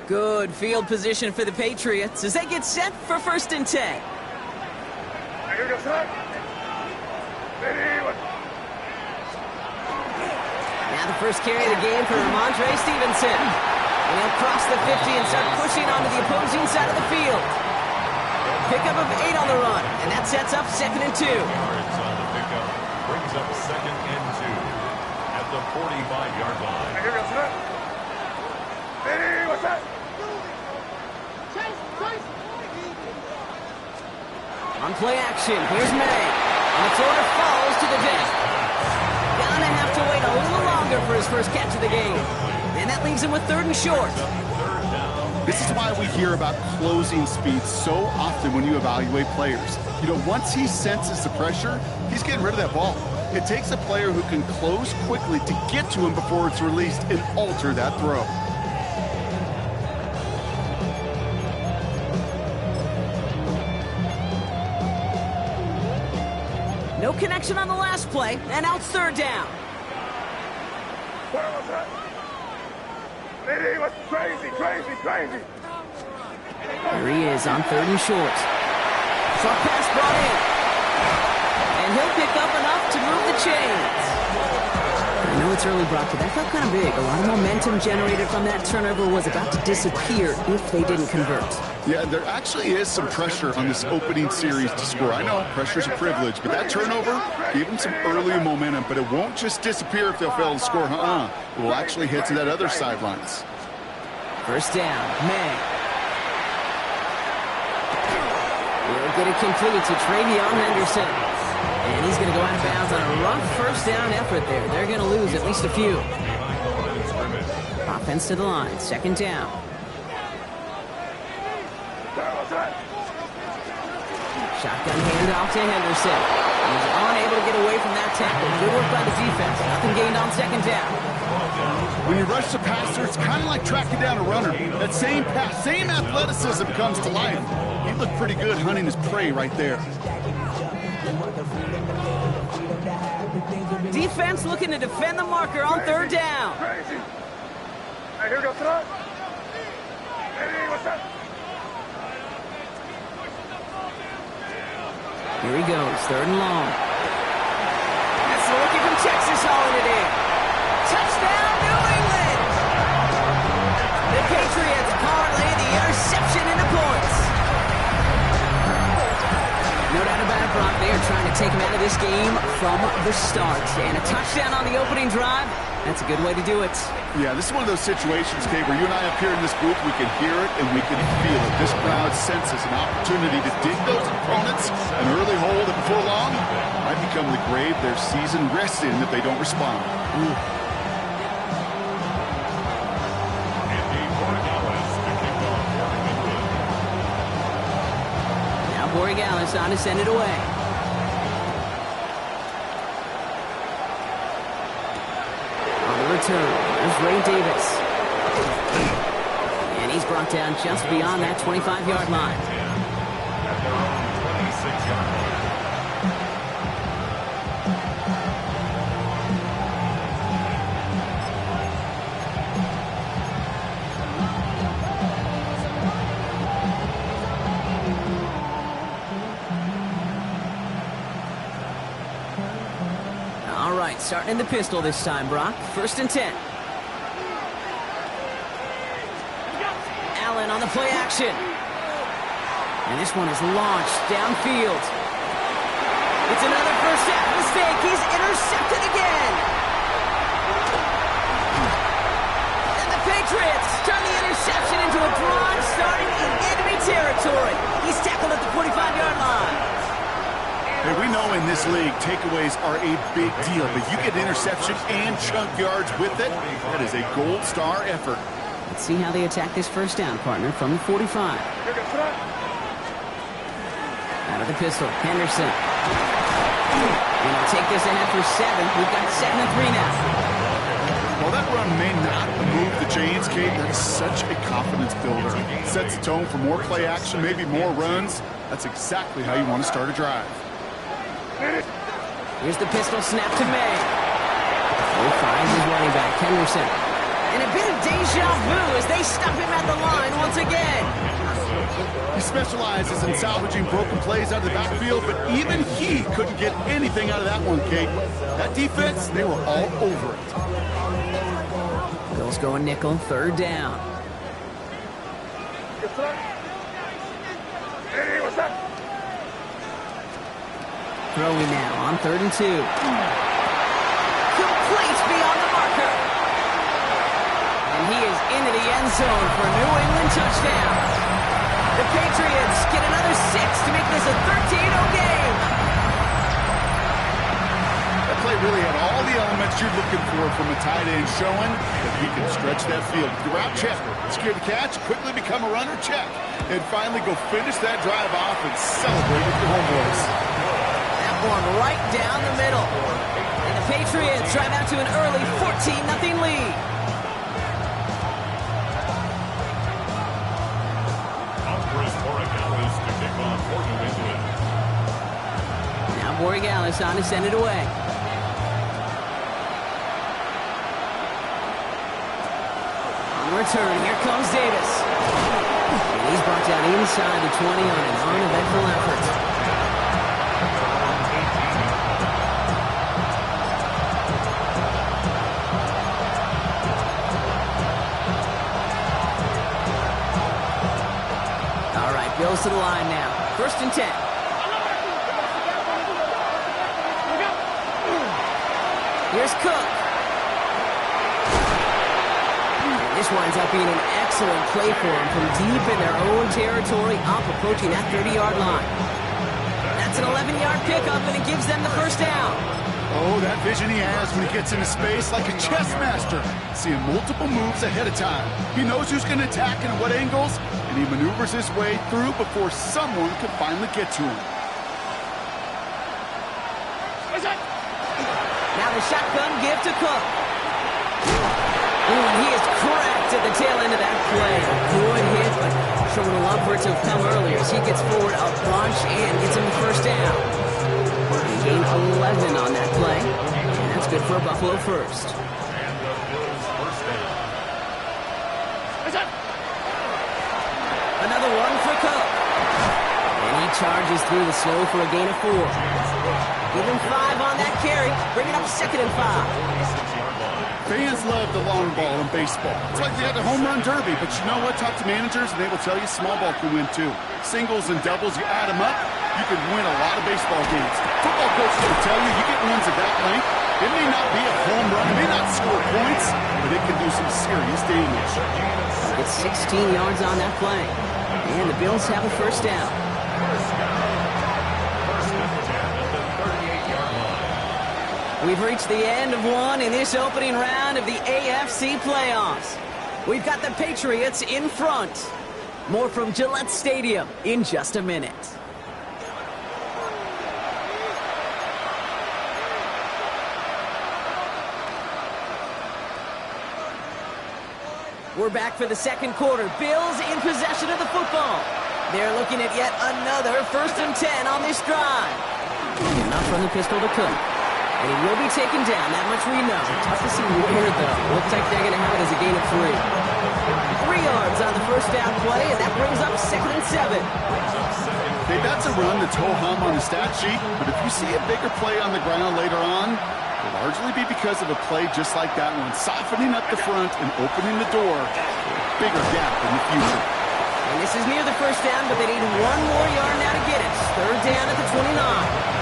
Good field position for the Patriots as they get set for 1st and 10. Now the first carry of the game for Ramondre Stevenson. And he'll cross the 50 and start pushing onto the opposing side of the field. Pickup of 8 on the run, and that sets up 2nd and 2. Yards on the pickup brings up 2nd and 2 at the 45-yard line. On play action, here's May. And the thrower falls to the deck. Gonna have to wait a little longer for his first catch of the game. And that leaves him with 3rd and short. This is why we hear about closing speed so often when you evaluate players. You know, once he senses the pressure, he's getting rid of that ball. It takes a player who can close quickly to get to him before it's released and alter that throw. No connection on the last play, and now it's 3rd down. Crazy. Here he is on 3rd and short. Short pass brought in. And he'll pick up enough to move the chains. I know it's early, Brock, but that felt kind of big. A lot of momentum generated from that turnover was about to disappear if they didn't convert. Yeah, there actually is some pressure on this opening series to score. I know pressure's a privilege, but that turnover gave them some early momentum, but it won't just disappear if they'll fail to score. It will actually head to that other sidelines. 1st down, May. He'll get it complete to Travion Henderson. And he's going to go out of bounds on a rough 1st down effort there. They're going to lose at least a few. Offense to the line, 2nd down. Shotgun handoff to Henderson. He's unable to get away from that tackle. Good work by the defense. Nothing gained on 2nd down. When you rush the passer, it's kind of like tracking down a runner. That same pass, same athleticism comes to life. He looked pretty good hunting his prey right there. Defense looking to defend the marker on 3rd down. Here he goes, 3rd and long. That's the rookie from Texas hauling it in. Touchdown, New England! The Patriots parlay the interception into points. No doubt about it, Brock. They are trying to take him out of this game from the start. And a touchdown on the opening drive, that's a good way to do it. Yeah, this is one of those situations, Kate, where you and I up here in this booth, we can hear it and we can feel it. This crowd senses an opportunity to dig those opponents an early hole that before long might become the grave their season rests in if they don't respond. Now Borregales on to send it away. Return. There's Ray Davis. And he's brought down just beyond that 25-yard line. All right, starting in the pistol this time, Brock. 1st and 10. Allen on the play action. And this one is launched downfield. It's another first half mistake. He's intercepted again. And the Patriots turn the interception into a drive starting in enemy territory. He's tackled at the 45-yard line. Hey, we know in this league, takeaways are a big deal, but you get interception and chunk yards with it. That is a gold star effort. Let's see how they attack this 1st down, partner, from the 45. Out of the pistol, Henderson. And he'll take this ahead for 7. We've got 2nd and 3 now. While that run may not move the chains, Kate, that is such a confidence builder. It sets the tone for more play action, maybe more runs. That's exactly how you want to start a drive. Here's the pistol snap to May. He finds his running back, Henderson. And a bit of deja vu as they stop him at the line once again. He specializes in salvaging broken plays out of the backfield, but even he couldn't get anything out of that one, Kate. That defense, they were all over it. Bills going nickel, third down. Hey, what's up? Throwing now on 3rd and 2. Complete beyond the marker. And he is into the end zone for a New England touchdown. The Patriots get another 6 to make this a 13-0 game. That play really had all the elements you're looking for from a tight end, showing that he can stretch that field. The route check, secure the catch, quickly become a runner, check. And finally go finish that drive off and celebrate with the homeboys. That one right down the middle. And the Patriots drive out to an early 14-0 lead. Now Borregales on to send it away. On return, here comes Davis. And he's brought down inside the 20 on an uneventful effort. All right, Bills to the line now. 1st and 10. Here's Cook. And this winds up being an excellent play for him from deep in their own territory, up approaching that 30-yard line. That's an 11-yard pickup, and it gives them the 1st down. Oh, that vision he has when he gets into space like a chess master, seeing multiple moves ahead of time. He knows who's going to attack and at what angles, and he maneuvers his way through before someone can finally get to him. Now the shotgun give to Cook. Ooh, and he is cracked at the tail end of that play. Good hit, but showing a love for it to have come earlier as he gets forward a bunch and gets him the 1st down. He gained 11 on that play, and that's good for a Buffalo 1st. Another one for Cook. And he charges through the slow for a gain of 4. Give him 5 on that carry. Bring it up 2nd and 5. Fans love the long ball in baseball. It's like they had the home run derby, but you know what? Talk to managers, and they will tell you small ball can win too. Singles and doubles, you add them up, you can win a lot of baseball games. Football coaches will tell you get ones of that length. It may not be a home run, it may not score points, but it can do some serious damage. It's 16 yards on that play. And the Bills have a 1st down. We've reached the end of one in this opening round of the AFC playoffs. We've got the Patriots in front. More from Gillette Stadium in just a minute. We're back for the 2nd quarter. Bills in possession of the football. They're looking at yet another 1st and 10 on this drive. Enough from the pistol to Cook. And he will be taken down, that much we know. Tough to see Warner, though. Looks like they're going to have it as a gain of 3. 3 yards on the 1st down play, and that brings up 2nd and 7. Hey, that's a run that's ho-hum on the stat sheet, but if you see a bigger play on the ground later on, it'll largely be because of a play just like that one, softening up the front and opening the door for a bigger gap in the future. And this is near the 1st down, but they need 1 more yard now to get it. 3rd down at the 29.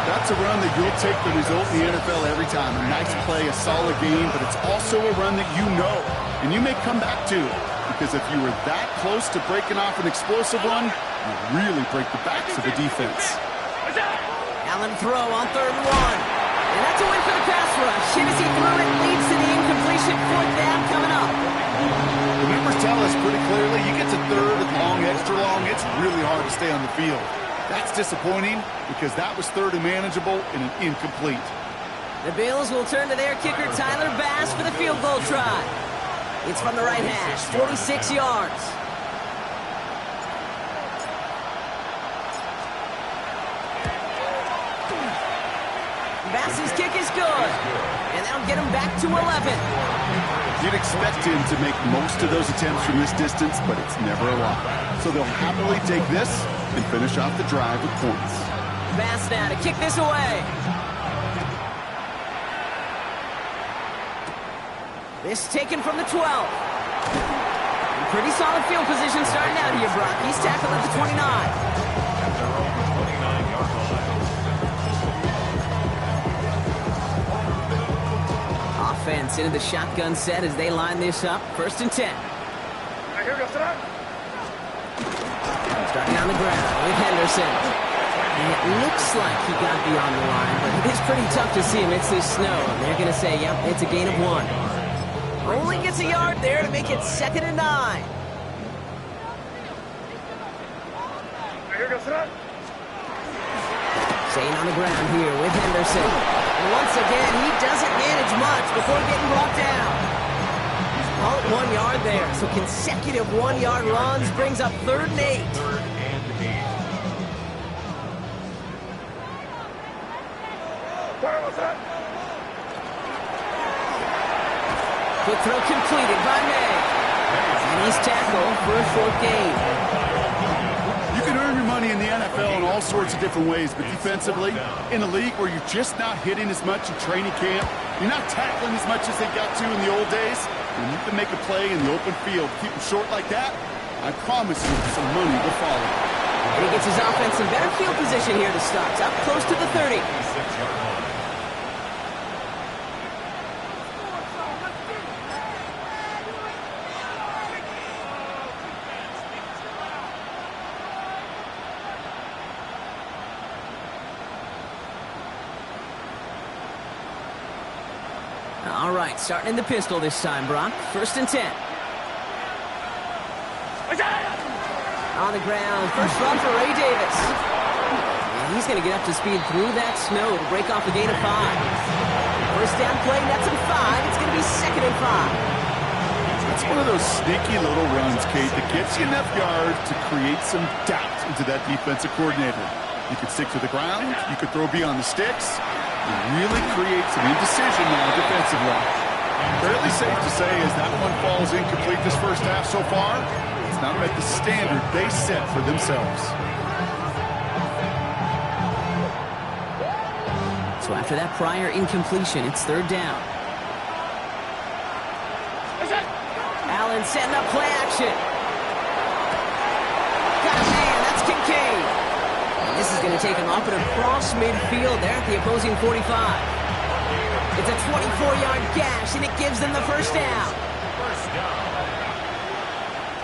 That's a run that you'll take the result in the NFL every time. A nice play, a solid game, but it's also a run that you know, and you may come back to, because if you were that close to breaking off an explosive one, you really break the backs of the defense. Allen throw on 3rd and 1. And that's a win for the pass rush. Hennessy threw it, leads to the incompletion. 4th down coming up. The numbers tell us pretty clearly, you get to 3rd and long, extra long, it's really hard to stay on the field. That's disappointing because that was 3rd and manageable and an incomplete. The Bills will turn to their kicker, Tyler Bass, for the field goal try. It's from the right hash, 46 yards. Passes kick is good. And that'll get him back to 11. You'd expect him to make most of those attempts from this distance, but it's never a lot. So they'll happily take this and finish off the drive with points. Pass now to kick this away. This taken from the 12. Pretty solid field position starting out here, Brock. He's tackled at the 29. At their own 29-yard line. Offense into the shotgun set as they line this up. 1st and 10. Starting on the ground with Henderson. And it looks like he got beyond the line, but it is pretty tough to see amidst this snow. And they're going to say, yep, it's a gain of 1. Only gets a yard there to make it 2nd and 9. Staying on the ground here with Henderson. And once again, he doesn't manage much before getting brought down. All at 1 yard there, so consecutive 1-yard runs brings up 3rd and 8. 3rd and 8. Quick throw completed by May. And he's tackled for a 4th gain. You can earn your money in the NFL in all sorts of different ways, but defensively, in a league where you're just not hitting as much in training camp, you're not tackling as much as they got to in the old days, and you can make a play in the open field. Keep them short like that, I promise you some money will follow. And he gets his offense in better field position here to start. Up close to the 30. 6-yard line. All right, starting in the pistol this time, Brock. 1st and 10. On the ground, first run for Ray Davis. And he's going to get up to speed through that snow to break off a gain of 5. First down play, that's in 5. It's going to be 2nd and 5. It's one of those sneaky little runs, Kate, that gets you enough yards to create some doubt into that defensive coordinator. You could stick to the ground, you could throw beyond the sticks, and really create some indecision now defensively. Fairly safe to say as that one falls incomplete this first half so far, it's not met the standard they set for themselves. So after that prior incompletion, it's 3rd down. Allen setting up play action. Got a man, that's Kincaid. And this is going to take him up and across midfield there at the opposing 45. It's a 24-yard gash, and it gives them the first down. First down.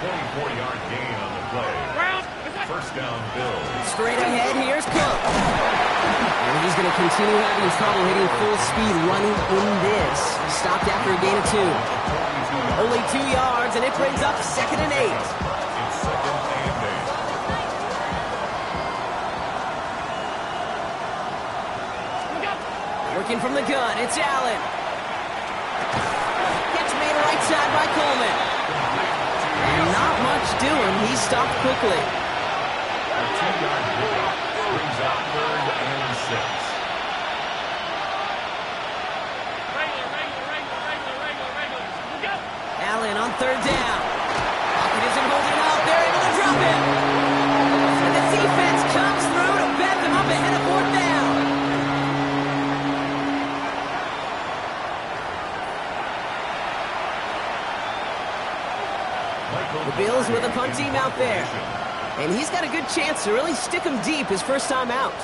24-yard gain on the play. First down, Bills. Straight ahead, here's Cook. And he's going to continue having trouble hitting full speed running in this. Stopped after a gain of 2. Only 2 yards, and it brings up 2nd and 8. It's 2nd and 8. Working from the gun, it's Allen. Gets made right side by Coleman. And not much doing. He's stopped quickly. A 2-yard pickup brings up 3rd and 6. Allen on 3rd down. Pocket isn't holding up. They're able to drop it. And the defense comes through to bed them up ahead of 4th down. The Bills with a punt team out there. And he's got a good chance to really stick him deep his first time out.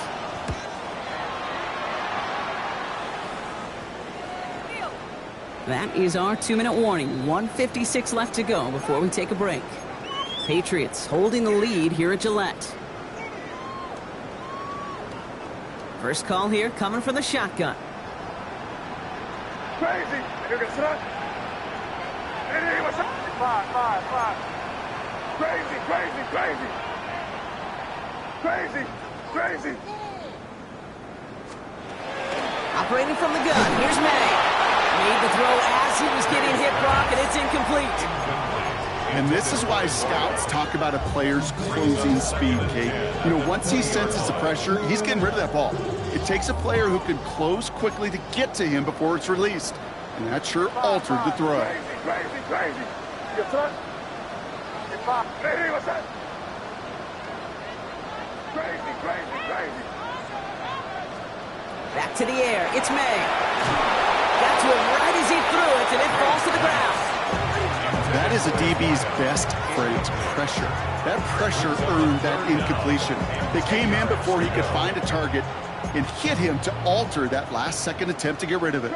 That is our 2-minute warning. 1:56 left to go before we take a break. Patriots holding the lead here at Gillette. First call here coming from the shotgun. Crazy. Five. Crazy. Operating from the gun, here's May. Made the throw as he was getting hit, Brock, and it's incomplete. And this is why scouts talk about a player's closing speed, Kate. You know, once he senses the pressure, he's getting rid of that ball. It takes a player who can close quickly to get to him before it's released. And that sure altered the throw. Crazy. Your son. Hey, what's that? Crazy. Back to the air. It's May. Got to it right as he threw it, and it falls to the ground. That is a DB's best phrase, pressure. That pressure earned that incompletion. They came in before he could find a target and hit him to alter that last-second attempt to get rid of it.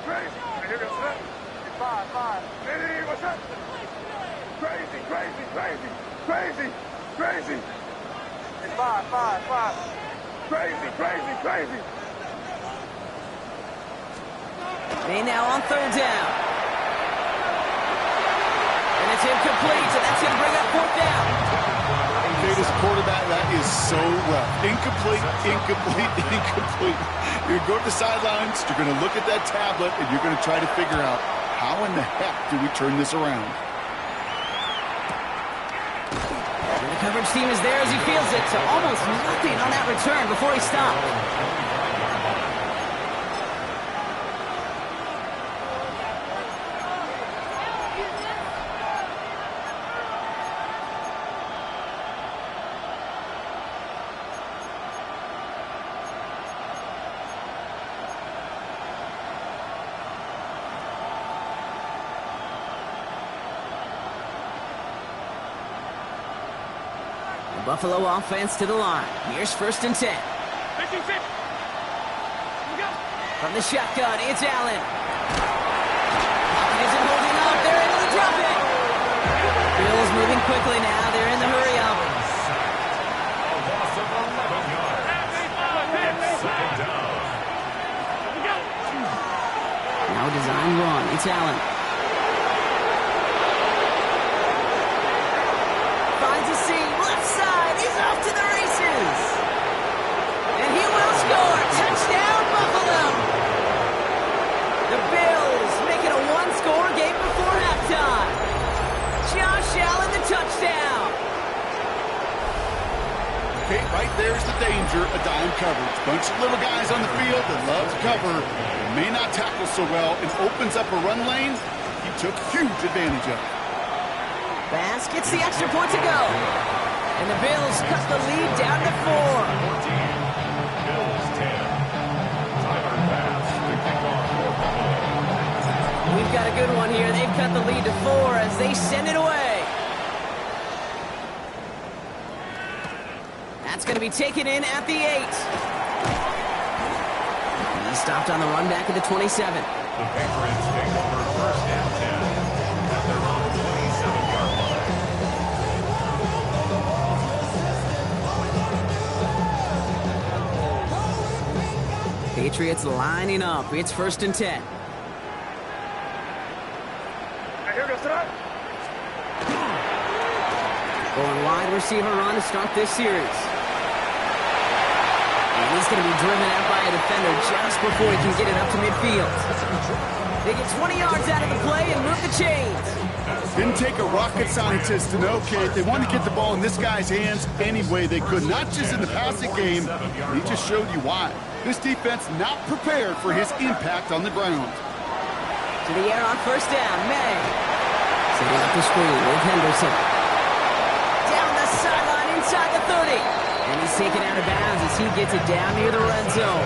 Crazy. Hey, five. Hey, what's that? Crazy. Hey, five. Crazy. May now on third down. And it's incomplete, so that's going to bring up fourth down. Okay, this quarterback, that is so rough. Incomplete. You're going to go to the sidelines, you're going to look at that tablet, and you're going to try to figure out how in the heck do we turn this around. And the coverage team is there as he feels it, so almost nothing on that return before he stopped. Buffalo offense to the line. Here's 1st and 10. From the shotgun, it's Allen. Pocket isn't holding up. They're able to drop it. Bills moving quickly now. They're in the hurry up. Now a design run. It's Allen. Finds a seam. Left side. He's off to the races. And he will score. Touchdown, Buffalo. The Bills make it a one-score game before halftime. Josh Allen, the touchdown. Okay, right there's the danger of dime coverage. Bunch of little guys on the field that love to cover. May not tackle so well and opens up a run lane. He took huge advantage of it. Bass gets the extra point to go. And the Bills cut the lead down to 4. Bills 10. Tyler Bass, the kickoff. We've got a good one here. They've cut the lead to 4 as they send it away. That's going to be taken in at the 8. He stopped on the run back at the 27. The Patriots take over 1st and 10 at their own 27-yard line. Patriots lining up. It's 1st and 10. Going wide receiver run to start this series. And he's going to be driven out by a defender just before he can get it up to midfield. They get 20 yards out of the play and move the chains. Didn't take a rocket scientist to know, Kate. They wanted to get the ball in this guy's hands any way they could, not just in the passing game. He just showed you why. This defense not prepared for his impact on the ground. To the air on 1st down, May. Setting up the screen with Henderson. Down the sideline inside the 30. And he's taken out of bounds as he gets it down near the red zone.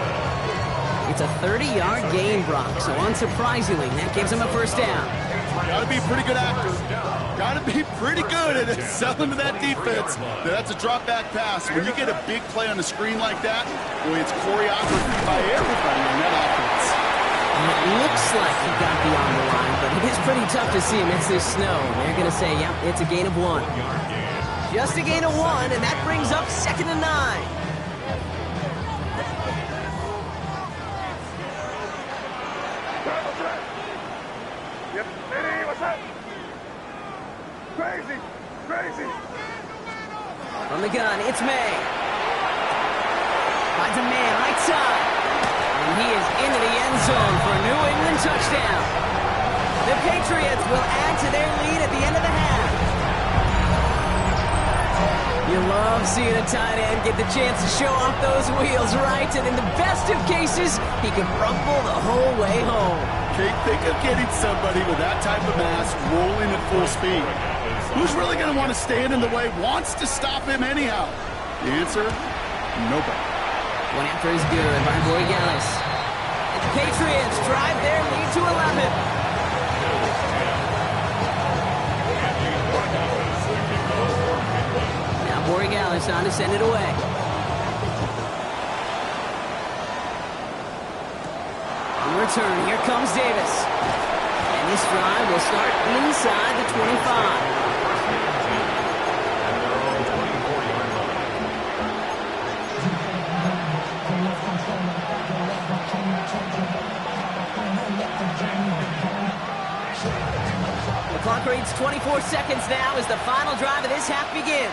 It's a 30-yard gain, Brock, so unsurprisingly, that gives him a 1st down. Got to be a pretty good actor. Got to be pretty good at selling to that defense. That's a drop-back pass. When you get a big play on the screen like that, boy, it's choreography by everybody on that offense. And it looks like he got beyond the line, but it is pretty tough to see amidst this snow. They're going to say, yep, it's a gain of 1. Just a gain of 1, and that brings up 2nd and 9. Crazy. From the gun, it's May. Finds a man right side. And he is into the end zone for a New England touchdown. The Patriots will add to their lead at the end of the half. You love seeing a tight end get the chance to show off those wheels, right? And in the best of cases, he can rumble the whole way home. Kate, think of getting somebody with that type of mass rolling at full speed. Who's really going to want to stand in the way, wants to stop him anyhow? The answer, nobody. One after is good by Borregales. The Patriots drive their lead to 11. Borregales on to send it away. On return, here comes Davis. And this drive will start inside the 25. The clock reads 24 seconds now as the final drive of this half begins.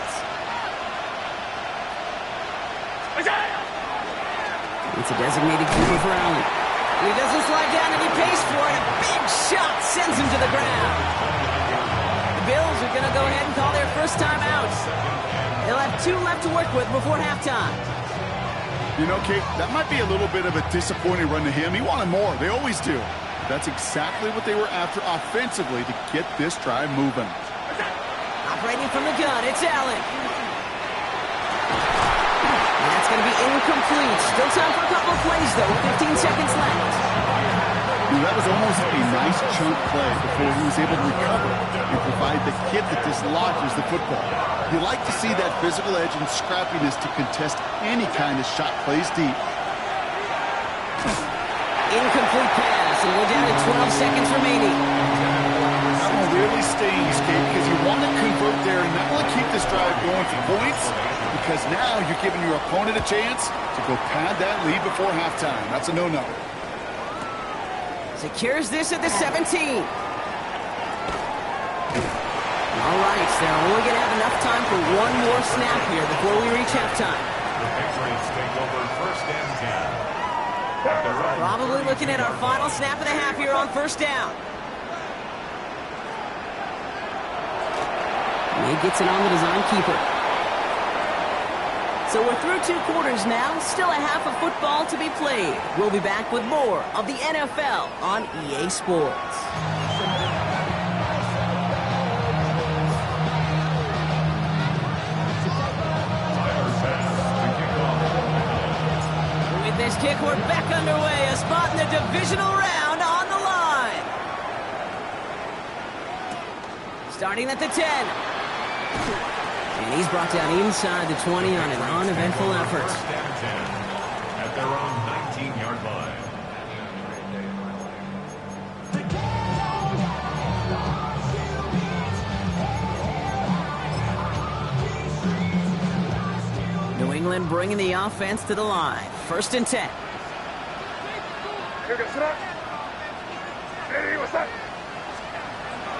It's a designated keeper for Allen. He doesn't slide down and he pays for it. A big shot sends him to the ground. The Bills are going to go ahead and call their first timeout. They'll have 2 left to work with before halftime. You know, Kate, that might be a little bit of a disappointing run to him. He wanted more. They always do. That's exactly what they were after offensively to get this drive moving. Operating from the gun, it's Allen. That's going to be incomplete. Still time for a couple of plays, though. 15 seconds left. That was almost a nice chunk play before he was able to recover and provide the hit that dislodges the football. You like to see that physical edge and scrappiness to contest any kind of shot plays deep. Incomplete pass, and we're down to 12 seconds remaining. That one really stings, Kate, because you want to convert there and not only keep this drive going for points, because now you're giving your opponent a chance to go pad that lead before halftime. That's a no-no. Secures this at the 17. All right, so they're only going to have enough time for one more snap here before we reach halftime. The Patriots take over first and 10. Probably looking at our final snap of the half here on first down. He gets it on the design keeper. So we're through 2 quarters now. Still a half of football to be played. We'll be back with more of the NFL on EA Sports. With this kick, we're back underway. A spot in the divisional round on the line. Starting at the 10. And he's brought down inside the 20 on an uneventful effort. At their own 19-yard line. New England bringing the offense to the line. First and 10.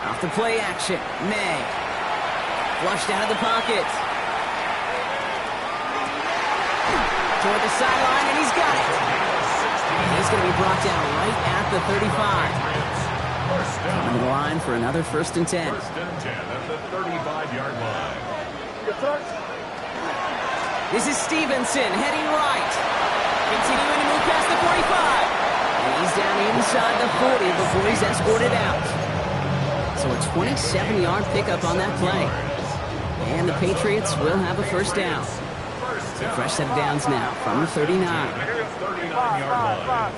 Off the play action. May. Flushed out of the pocket. Toward the sideline, and he's got it. And he's going to be brought down right at the 35. On the line for another first and 10. First and 10 at the 35-yard line. This is Stevenson heading right. Continuing to move past the 45. And he's down inside the 40 before he's escorted out. So a 27-yard pickup on that play. And the Patriots will have a first down. So fresh set of downs now from the 39. 39-yard line.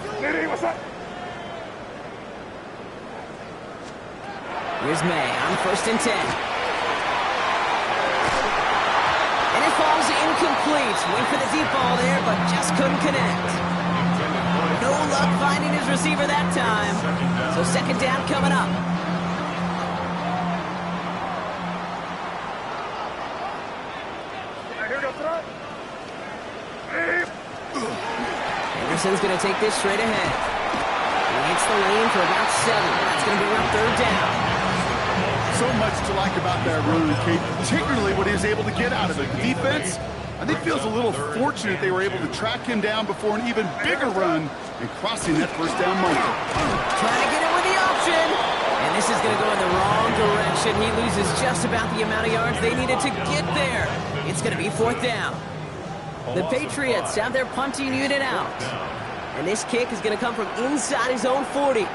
Here's May on first and 10. And it falls incomplete. Went for the deep ball there, but just couldn't connect. No luck finding his receiver that time. So second down coming up. Anderson's going to take this straight ahead. He hits the lane for about 7. That's going to bring up third down. So much to like about that run, Kate, particularly what he was able to get out of it. The defense, I think, feels a little fortunate they were able to track him down before an even bigger run and crossing that first down marker. Trying to get it with the option. And this is going to go in the wrong direction. He loses just about the amount of yards they needed to get there. It's going to be 4th down. The Patriots have their punting unit out. And this kick is going to come from inside his own 40.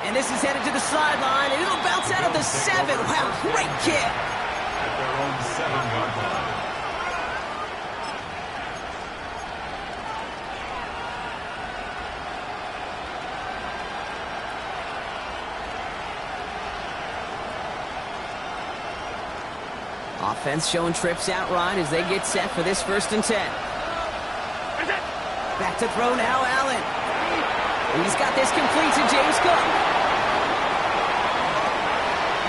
And this is headed to the sideline, and it'll bounce out of the 7. Wow, great kick. At their own 7-yard line. Offense showing trips out right as they get set for this 1st and 10. Back to throw now, Allen. He's got this complete to James Cook.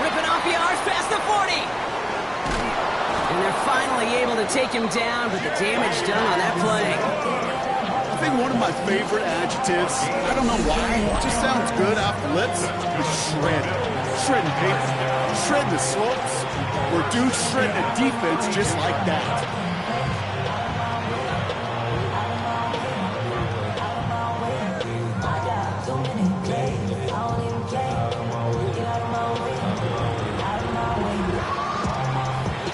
Ripping off yards past the 40. And they're finally able to take him down, but the damage done on that play. I think one of my favorite adjectives, I don't know why, it just sounds good off the lips, is shredding. Shredding paper, shredding the slopes, or dude shredding a defense just like that.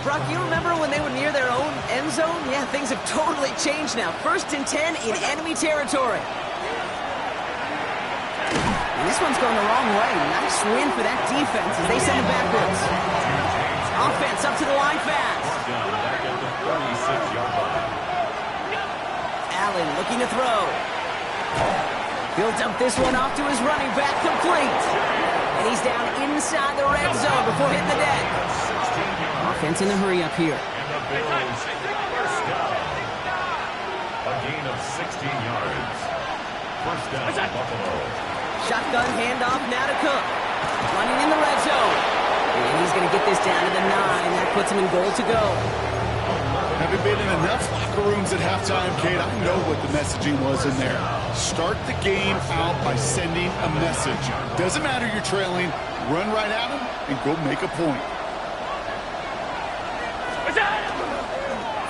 Brock, you remember when they were near their own end zone? Yeah, things have totally changed now. 1st and 10 in enemy territory. And this one's going the wrong way. Nice win for that defense as they send it backwards. Offense up to the line fast. Back at the 36-yard line. Allen looking to throw. He'll dump this one off to his running back, complete. And he's down inside the red zone before hitting the deck. Offense in a hurry up here. And the Bills, 1st down. A gain of 16 yards. 1st down, Buffalo. Shotgun handoff now to Cook. Running in the red zone. And he's going to get this down to the 9. That puts him in goal to go. Having been in enough locker rooms at halftime, Kate, I know what the messaging was in there. Start the game out by sending a message. Doesn't matter you're trailing, run right at them and go make a point.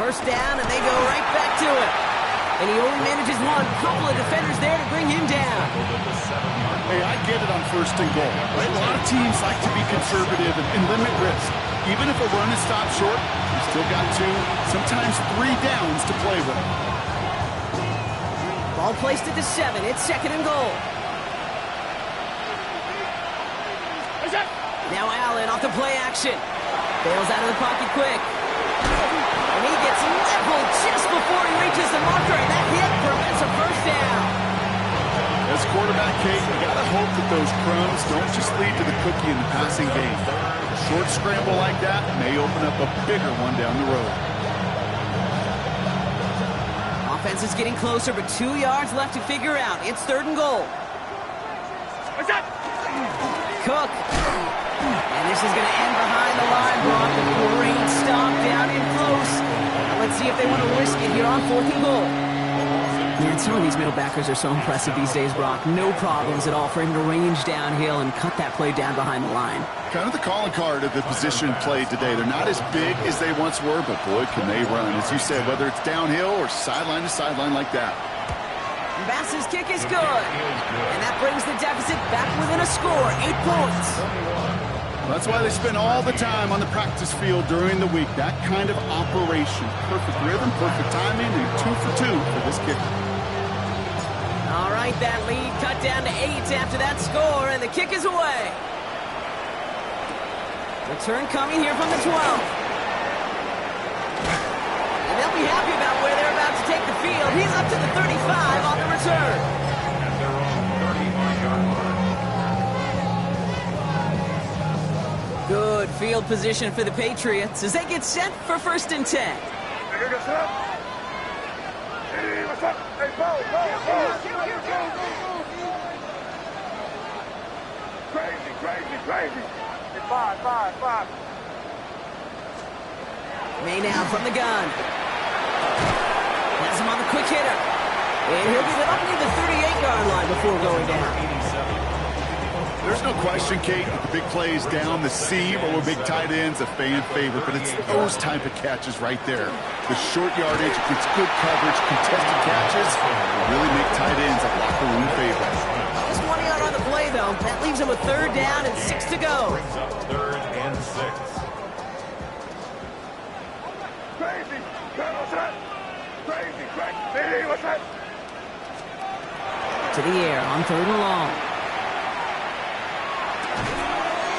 1st down, and they go right back to it. And he only manages one. Couple of defenders there to bring him down. Hey, I get it on 1st and goal, right? A lot of teams like to be conservative and limit risk. Even if a run is stopped short, you've still got 2, sometimes 3 downs to play with. Ball placed at the 7. It's 2nd and goal. Now Allen off the play action. Bails out of the pocket quick. And he gets leveled just before he reaches the marker, and that hit prevents a 1st down. As quarterback, Kate, you gotta hope that those crumbs don't just lead to the cookie in the passing game. A short scramble like that may open up a bigger one down the road. Offense is getting closer, but 2 yards left to figure out. It's 3rd and goal. Cook. And this is going to end behind the line, Brock. A great stop down in close. Now let's see if they want to risk it here on 4th and goal. Man, some of these middle backers are so impressive these days, Brock. No problems at all for him to range downhill and cut that play down behind the line. Kind of the calling card of the position played today. They're not as big as they once were, but boy, can they run. As you said, whether it's downhill or sideline to sideline like that. Bass's kick is good. And that brings the deficit back within a score, 8 points. That's why they spend all the time on the practice field during the week. That kind of operation. Perfect rhythm, perfect timing, and 2 for 2 for this kicker. All right, that lead cut down to 8 after that score, and the kick is away. Return coming here from the 12. And they'll be happy about where they're about to take the field. He's up to the 35 on the return. At their own 35-yard line. Good field position for the Patriots as they get set for 1st and 10. Hey, what's up? Hey, what's up? Hey, go. Crazy. Hey, five. May now from the gun. Has him on the quick hitter. And he'll get it up near the 38-yard line before going down. There's no question, Kate, the big plays down the seam or big tight ends, a fan favorite, but it's those type of catches right there. The short yardage, it's good coverage, contested catches, really make tight ends a locker room favorite. Just 1 yard on the play, though. Now, that leaves him with 3rd down and 6 to go. Brings up 3rd and 6. Crazy. What's that? Crazy. Hey, what's that? To the air on 3rd and long.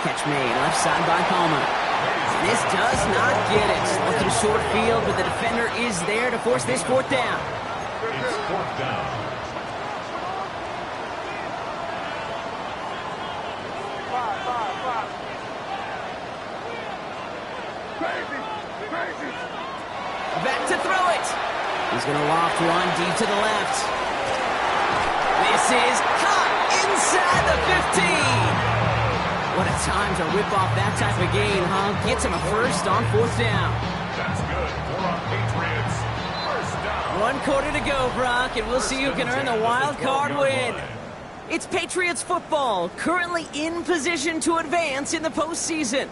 Catch made, left side by Palmer. This does not get it. Looking short field, but the defender is there to force this 4th down. It's 4th down. Five. Crazy. Back to throw it. He's going to loft one deep to the left. This is caught inside the 15. What a time to rip off that type of gain, huh? Gets him a 1st on 4th down. That's good for our Patriots. 1st down. 1 quarter to go, Brock, and we'll see who can earn the wild card win. It's Patriots football, currently in position to advance in the postseason.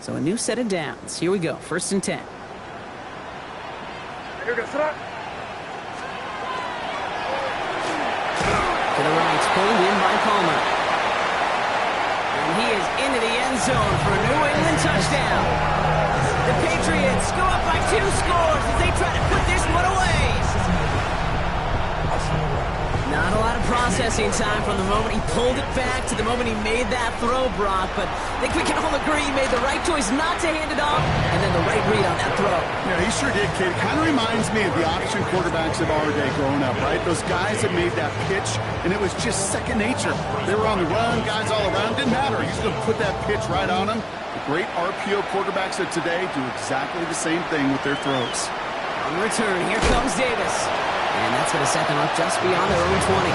So a new set of downs. Here we go, 1st and 10. You're gonna stop. To the right, pulled in by Palmer. And he is into the end zone for a New England touchdown. The Patriots go up by 2 scores as they try to put this one away. Not a lot of processing time from the moment he pulled it back to the moment he made that throw, Brock. But I think we can all agree he made the right choice not to hand it off, and then the right read on that throw. Yeah, he sure did, kid. Kind of reminds me of the option quarterbacks of our day growing up, right? Those guys that made that pitch, and it was just second nature. They were on the run, guys all around. Didn't matter. He's going to put that pitch right on them. The great RPO quarterbacks of today do exactly the same thing with their throws. On return, here comes Davis. And that's going to set them up just beyond their own 20.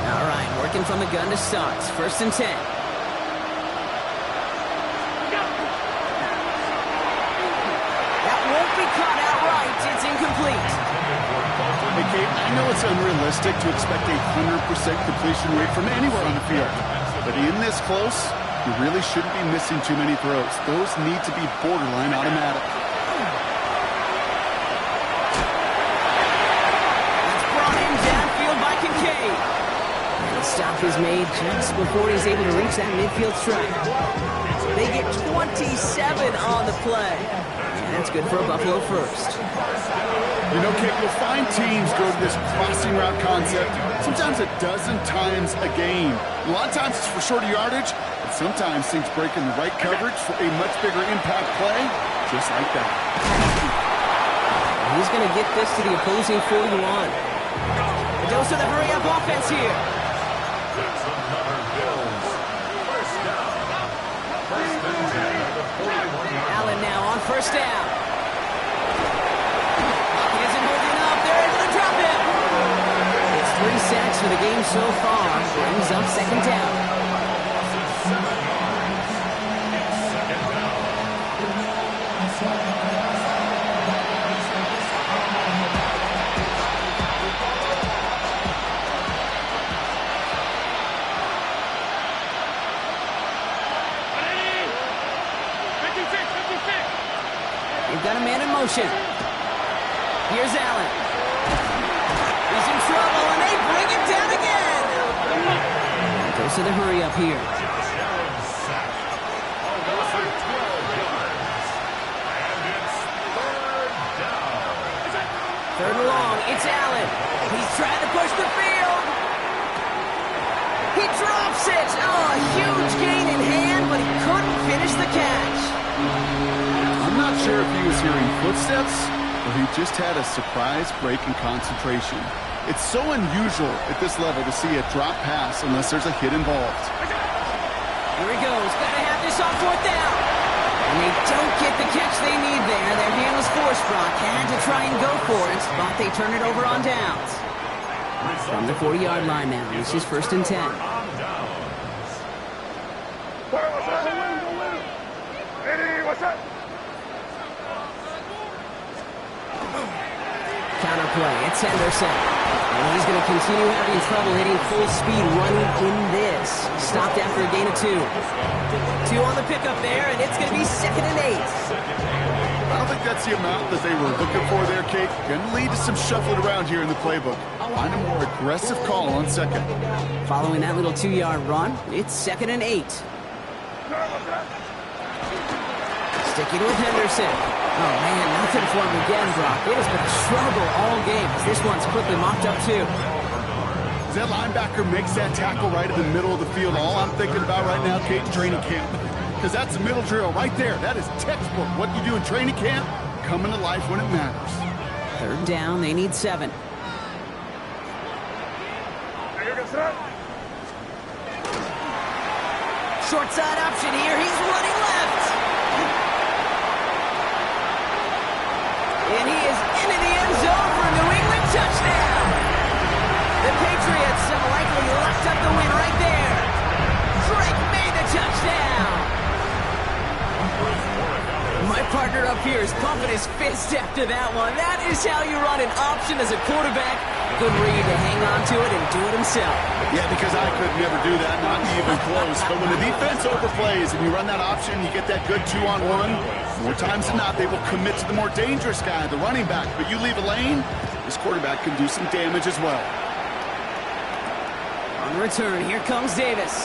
All right, working from the gun to start. 1st and 10. That won't be caught outright. It's incomplete. Hey, Kate, I know it's unrealistic to expect a 100% completion rate from anywhere on the field. But in this close, you really shouldn't be missing too many throws. Those need to be borderline automatic. It's brought in downfield by Kincaid. And the stop is made just before he's able to reach that midfield strike. They get 27 on the play. And that's good for a Buffalo 1st. You know, Kate, you'll find teams go to this crossing route concept sometimes a dozen times a game. A lot of times it's for shorter yardage, but sometimes things break in the right coverage for a much bigger impact play, just like that. He's going to get this to the opposing 41. A dose of the hurry-up offense here. That's another Bills. 1st down. 1st and 10 at the 41-yard line. Allen now on 1st down. He isn't holding up. They're able to drop him. It's 3 sacks for the game so far. Brings up 2nd down. 7 yards. It's 2nd down. They've got a man in motion. Here's Allen. He's in trouble, and they bring him down again. Goes to the hurry up here. Josh Allen sacked. Another 12 yards. And it's 3rd down. 3rd and long. It's Allen. He's trying to push the field. He drops it. Oh, a huge gain in hand, but he couldn't finish the catch. I'm not sure if he was hearing footsteps or he just had a surprise break in concentration. It's so unusual at this level to see a drop pass unless there's a hit involved. Here he goes. Got to have this on 4th down. And they don't get the catch they need there. Their hand was forced, Brock. Had to try and go for it, but they turn it over on downs. From the 40-yard line now. This is 1st and 10. On downs. What's that? Eddie, what's that? Counter play. It's Henderson. And he's going to continue having trouble hitting full speed running in this. Stopped after a gain of 2. 2 on the pickup there, and it's going to be 2nd and 8. I don't think that's the amount that they were looking for there, Kate. Going to lead to some shuffling around here in the playbook. Find a more aggressive call on 2nd. Following that little 2-yard run, it's 2nd and 8. Sticking with Henderson. Oh, man, nothing for him again, Brock. It has been a struggle all game as this one's quickly mopped up, too. That linebacker makes that tackle right in the middle of the field. All I'm thinking about right now, Kate, training camp. Because that's a middle drill right there. That is textbook. What you do in training camp, coming to life when it matters. 3rd down, they need 7. Short side option here. He's running left. And he is into the end zone for a New England touchdown. The Patriots have likely locked up the win right there. Drake made the touchdown. My partner up here is pumping his fist after that one. That is how you run an option as a quarterback. Good read to hang on to it and do it himself. Yeah, because I could never do that, not even close. But when the defense overplays and you run that option, you get that good 2-on-1. More times than not, they will commit to the more dangerous guy, the running back. But you leave a lane, this quarterback can do some damage as well. On return, here comes Davis.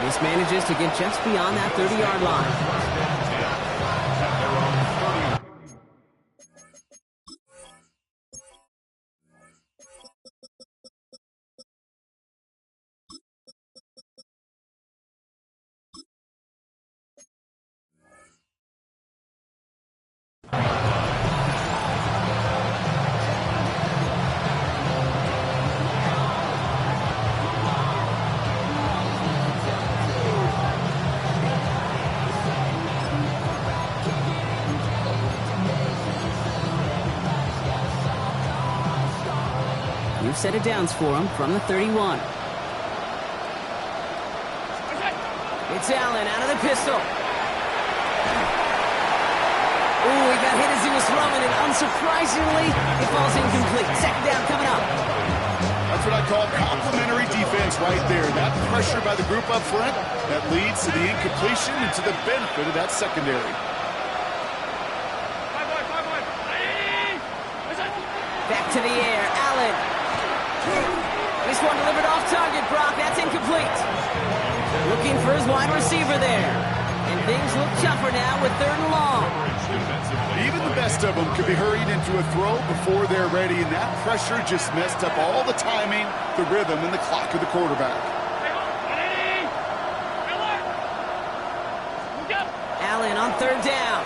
This manages to get just beyond that 30-yard line. New set of downs for him from the 31. It's Allen out of the pistol. Ooh, he got hit as he was throwing, and unsurprisingly, it falls incomplete. 2nd down coming up. That's what I call complimentary defense right there. That pressure by the group up front, that leads to the incompletion and to the benefit of that secondary. Back to the air, Allen. This one delivered off target, Brock. That's incomplete. Looking for his wide receiver there. And things look tougher now with 3rd and long. Even the best of them could be hurried into a throw before they're ready, and that pressure just messed up all the timing, the rhythm, and the clock of the quarterback. Allen on 3rd down.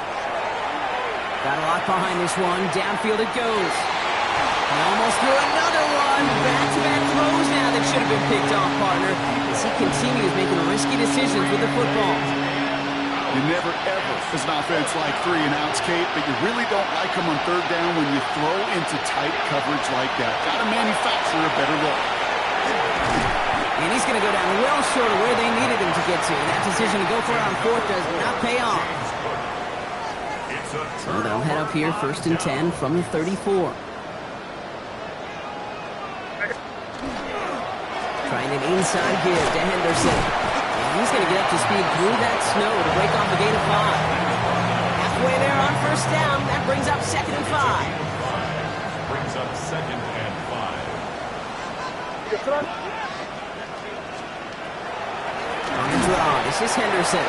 Got a lot behind this one. Downfield it goes. And almost threw another one. Back-to-back throws now that should have been picked off, partner, as he continues making risky decisions with the football. You never, ever, as an offense, like 3-and-outs, Kate, but you really don't like them on 3rd down when you throw into tight coverage like that. Got to manufacture a better look. And he's going to go down well short of where they needed him to get to. That decision to go for it on 4th does not pay off. So they'll head up here 1st and 10 from the 34. Trying an inside give to Henderson. And he's going to get up to speed through that snow to break off a gain of 5. Halfway there on 1st down. That brings up 2nd and 5. Brings up 2nd and 5. On the draw, this is Henderson.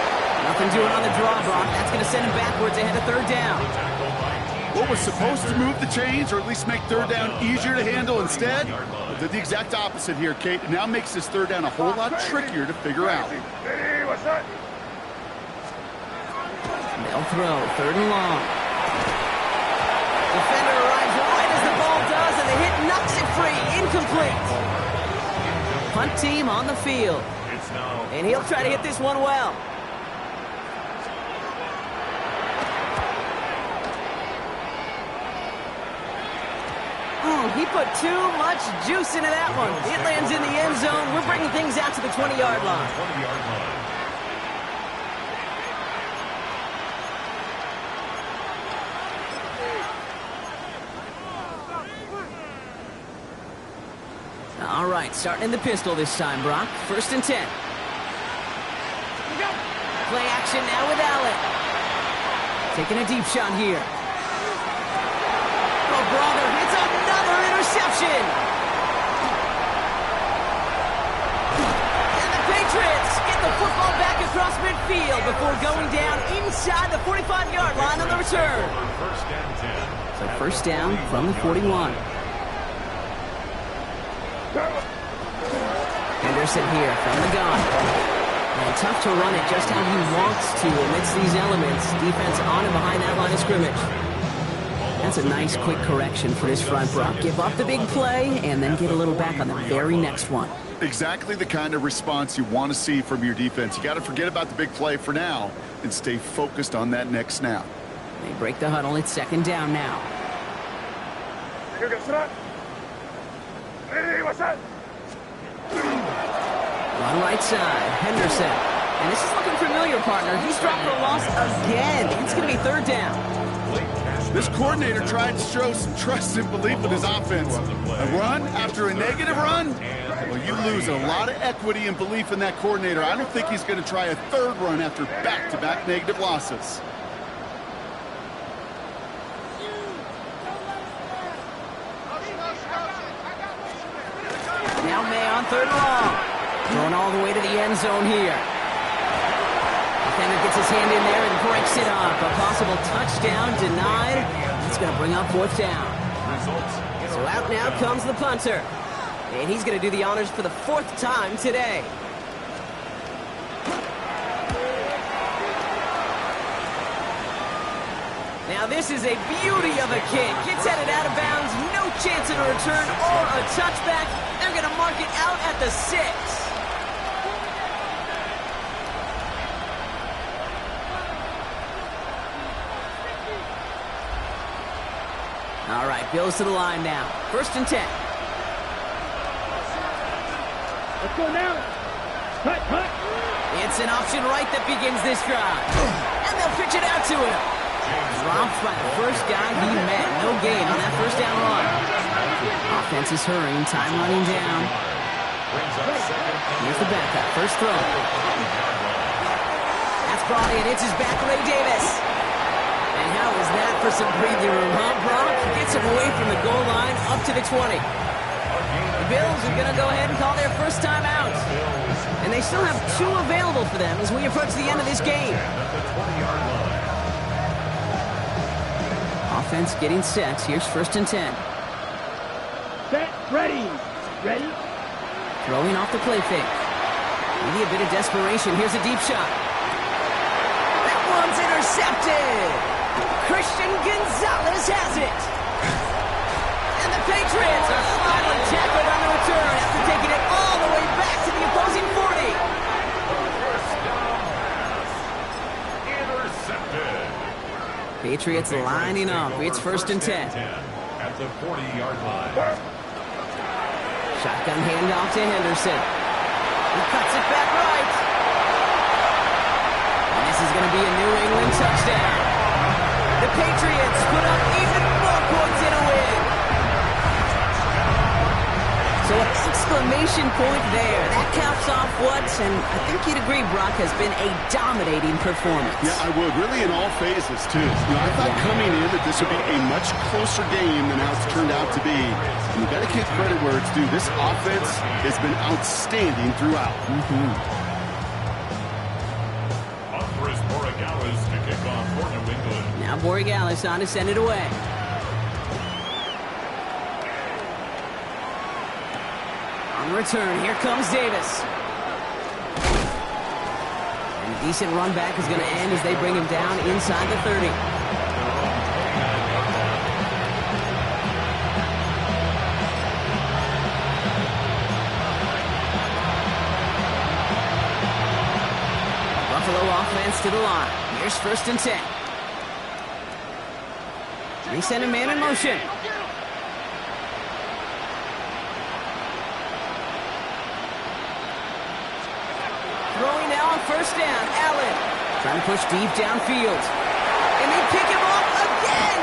Nothing doing on the draw, Brock. That's going to send him backwards ahead of 3rd down. What was supposed to move the chains, or at least make 3rd down easier to handle instead, did the exact opposite here, Kate. It now makes this 3rd down a whole lot trickier to figure out. They'll throw 3rd and long. Defender arrives right as the ball does, and the hit knocks it free. Incomplete. Punt team on the field. And he'll try to hit this one well. He put too much juice into that one. It lands in the end zone. We're bringing things out to the 20-yard line. 20-yard line. right, starting in the pistol this time, Brock. 1st and 10. Play action now with Allen. Taking a deep shot here. Oh, brother, it's another interception. And the Patriots get the football back across midfield before going down inside the 45-yard line on the return. First and 10. So 1st down from the 41. Henderson here from the gun. And tough to run it just how he wants to amidst these elements. Defense on and behind that line of scrimmage. That's a nice quick correction for this front, Brock. Give up the big play and then get a little back on the very next one. Exactly the kind of response you want to see from your defense. You got to forget about the big play for now and stay focused on that next snap. They break the huddle. It's 2nd down now. On right side, Henderson. And this is looking familiar, partner. He's dropped for a loss again. It's going to be 3rd down. This coordinator tried to show some trust and belief with his offense. A run after a negative run? Well, you lose a lot of equity and belief in that coordinator. I don't think he's going to try a 3rd run after back-to-back negative losses. Now May on 3rd and long. Going all the way to the end zone here. Defender gets his hand in there and breaks it up. A possible touchdown denied. It's going to bring up 4th down. So out now comes the punter. And he's going to do the honors for the 4th time today. Now this is a beauty of a kick. Gets headed out of bounds. No chance of a return or a touchback. They're going to mark it out at the 6. All right, Bills to the line now. 1st and 10. Let's go now. Cut. It's an option right that begins this drive. And they'll pitch it out to him. Dropped by the first guy he met. No gain on that 1st down run. Offense is hurrying. Time running down. Here's the backup. 1st throw. That's brought in. It's his back, Ray Davis. And how is that for some breathing room, huh, Brock? Gets him away from the goal line up to the 20. The Bills are going to go ahead and call their 1st time out. And they still have 2 available for them as we approach the end of this game. Offense getting set. Here's 1st and 10. Set. Ready. Throwing off the play fake. Maybe a bit of desperation. Here's a deep shot. That one's intercepted. Christian Gonzalez has it. And the Patriots are finally tackled on the return after taking it all the way back to the opposing 40. Intercepted. Patriots lining up. It's 1st and 10. At the 40-yard line. Shotgun handoff to Henderson. He cuts it back right. And this is going to be a New England touchdown. The Patriots put up even more points in a win. So an exclamation point there. That caps off what, and I think you'd agree, Brock, has been a dominating performance. Yeah, I would. Really in all phases, too. I thought coming in that this would be a much closer game than how it's turned out to be. And you got to give credit where it's due. This offense has been outstanding throughout. Andres Borregales to kick off for New England. Now Borregales on to send it away. On the return, here comes Davis. And a decent run back is going to end as they bring him down inside the 30. Buffalo offense to the line. Here's 1st and 10. They send a man in motion. Throwing now on 1st down. Allen trying to push deep downfield. And they pick him off again.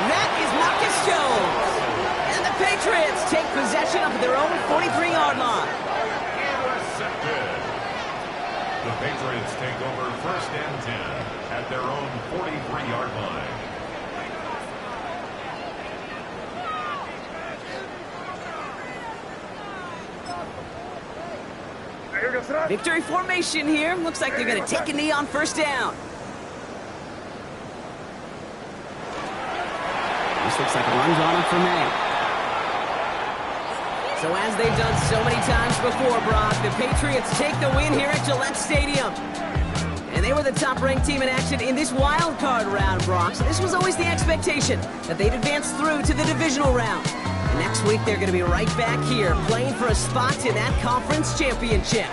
That is Marcus Jones. And the Patriots take possession of their own 43-yard line. Intercepted. The Patriots take over 1st and 10 at their own 43-yard line. Victory formation here. Looks like they're going to take a knee on 1st down. This looks like a run drawn up for May. So as they've done so many times before, Brock, the Patriots take the win here at Gillette Stadium. And they were the top-ranked team in action in this wild card round, Brock. So this was always the expectation, that they'd advance through to the divisional round. And next week, they're going to be right back here, playing for a spot in that conference championship.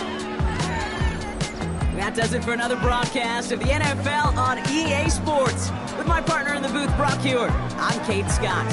That does it for another broadcast of the NFL on EA Sports. With my partner in the booth, Brock Huard, I'm Kate Scott.